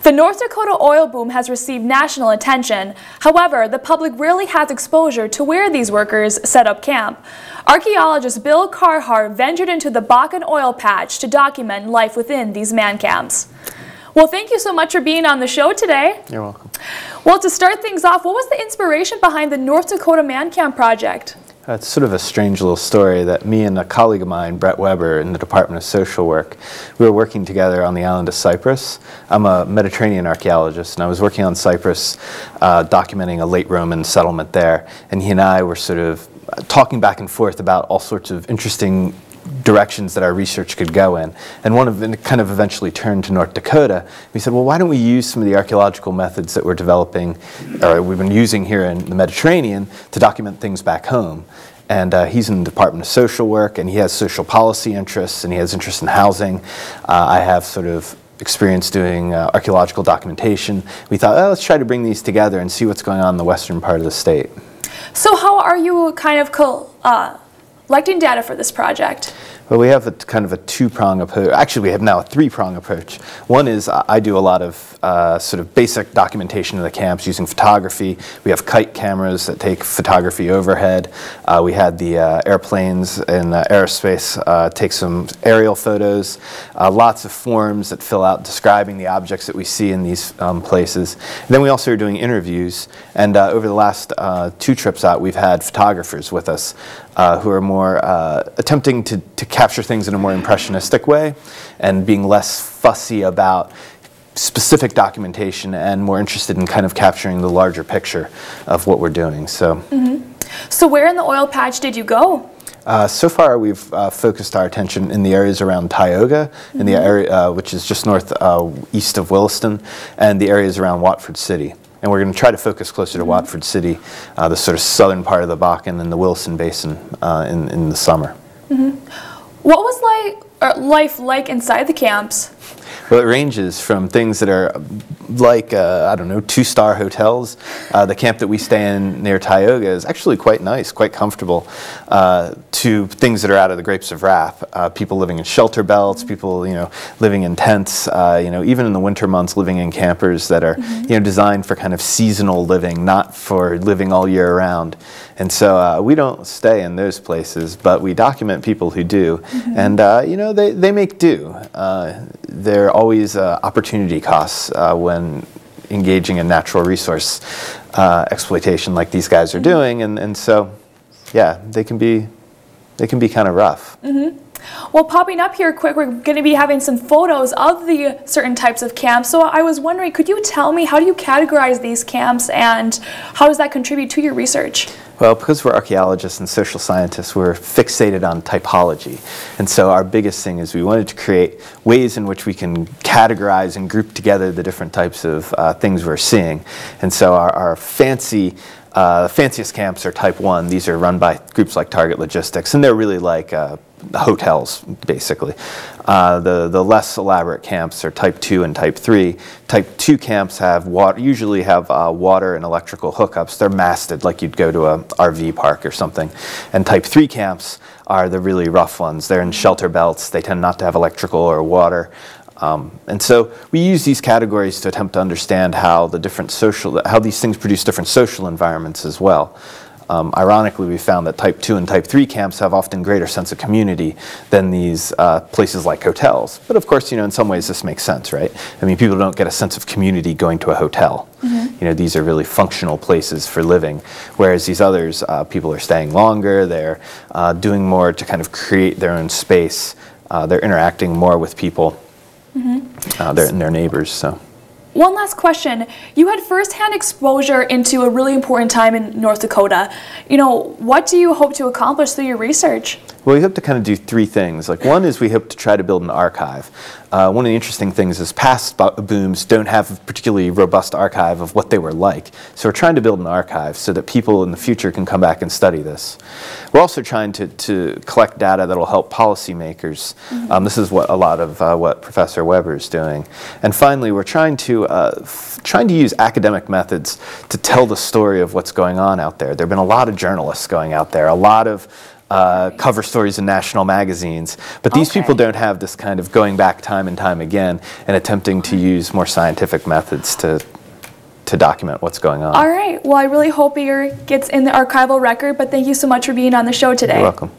The North Dakota oil boom has received national attention. However, the public rarely has exposure to where these workers set up camp. Archaeologist Bill Caraher ventured into the Bakken oil patch to document life within these man camps. Well, thank you so much for being on the show today. You're welcome. Well, to start things off, what was the inspiration behind the North Dakota Man Camp project? It's sort of a strange little story that me and a colleague of mine, Brett Weber, in the Department of Social Work, we were working together on the island of Cyprus. I'm a Mediterranean archaeologist, and I was working on Cyprus, documenting a late Roman settlement there. And he and I were sort of talking back and forth about all sorts of interesting directions that our research could go in. And one of them kind of eventually turned to North Dakota. We said, well, why don't we use some of the archaeological methods that we're developing, or we've been using here in the Mediterranean, to document things back home. And he's in the Department of Social Work, and he has social policy interests, and he has interest in housing. I have sort of experience doing archaeological documentation. We thought, oh, let's try to bring these together and see what's going on in the western part of the state. So how are you kind of collecting data for this project? Well, we have a kind of a two-prong approach. Actually, we have now a three-prong approach. One is I do a lot of sort of basic documentation of the camps using photography. We have kite cameras that take photography overhead. We had the airplanes in aerospace take some aerial photos. Lots of forms that fill out describing the objects that we see in these places. And then we also are doing interviews. And over the last 2 trips out, we've had photographers with us who are more attempting to capture things in a more impressionistic way and being less fussy about specific documentation and more interested in kind of capturing the larger picture of what we're doing. So, So where in the oil patch did you go? So far, we've focused our attention in the areas around Tioga, in the area which is just east of Williston, and the areas around Watford City. And we're going to try to focus closer to Watford City, the sort of southern part of the Bakken and the Williston Basin in the summer. What was life like inside the camps? Well, it ranges from things that are like, I don't know, 2-star hotels. The camp that we stay in near Tioga is actually quite nice, quite comfortable, to things that are out of the Grapes of Wrath. People living in shelter belts, people, living in tents, even in the winter months living in campers that are, designed for kind of seasonal living, not for living all year round. And so we don't stay in those places, but we document people who do. And, they make do. There are always opportunity costs when engaging in natural resource exploitation like these guys are doing. And so, yeah, they can be kind of rough. Well, popping up here quick, we're going to be having some photos of the certain types of camps. So I was wondering, could you tell me, how do you categorize these camps and how does that contribute to your research? Well, because we're archaeologists and social scientists, we're fixated on typology. And so our biggest thing is we wanted to create ways in which we can categorize and group together the different types of things we're seeing. And so our fanciest camps are type 1. These are run by groups like Target Logistics, and they're really like hotels, basically. The less elaborate camps are type 2 and type 3. Type 2 camps usually have water and electrical hookups. They're masted like you'd go to a RV park or something. And type 3 camps are the really rough ones. They're in shelter belts. They tend not to have electrical or water. And so we use these categories to attempt to understand how these things produce different social environments as well. Ironically, we found that type 2 and type 3 camps have often greater sense of community than these places like hotels. But of course, in some ways this makes sense, right? I mean, people don't get a sense of community going to a hotel. These are really functional places for living, whereas these others, people are staying longer, they're doing more to kind of create their own space, they're interacting more with people, their neighbors. So. One last question. You had firsthand exposure into a really important time in North Dakota. What do you hope to accomplish through your research? Well, we hope to kind of do 3 things. Like, one is we hope to try to build an archive. One of the interesting things is past booms don't have a particularly robust archive of what they were like. So we're trying to build an archive so that people in the future can come back and study this. We're also trying to collect data that will help policymakers. This is what a lot of what Professor Weber is doing. And finally, we're trying to use academic methods to tell the story of what's going on out there. There have been a lot of journalists going out there, a lot of cover stories in national magazines. But these people don't have this kind of going back time and time again and attempting to use more scientific methods to document what's going on. All right. Well, I really hope it gets in the archival record, but thank you so much for being on the show today. You're welcome.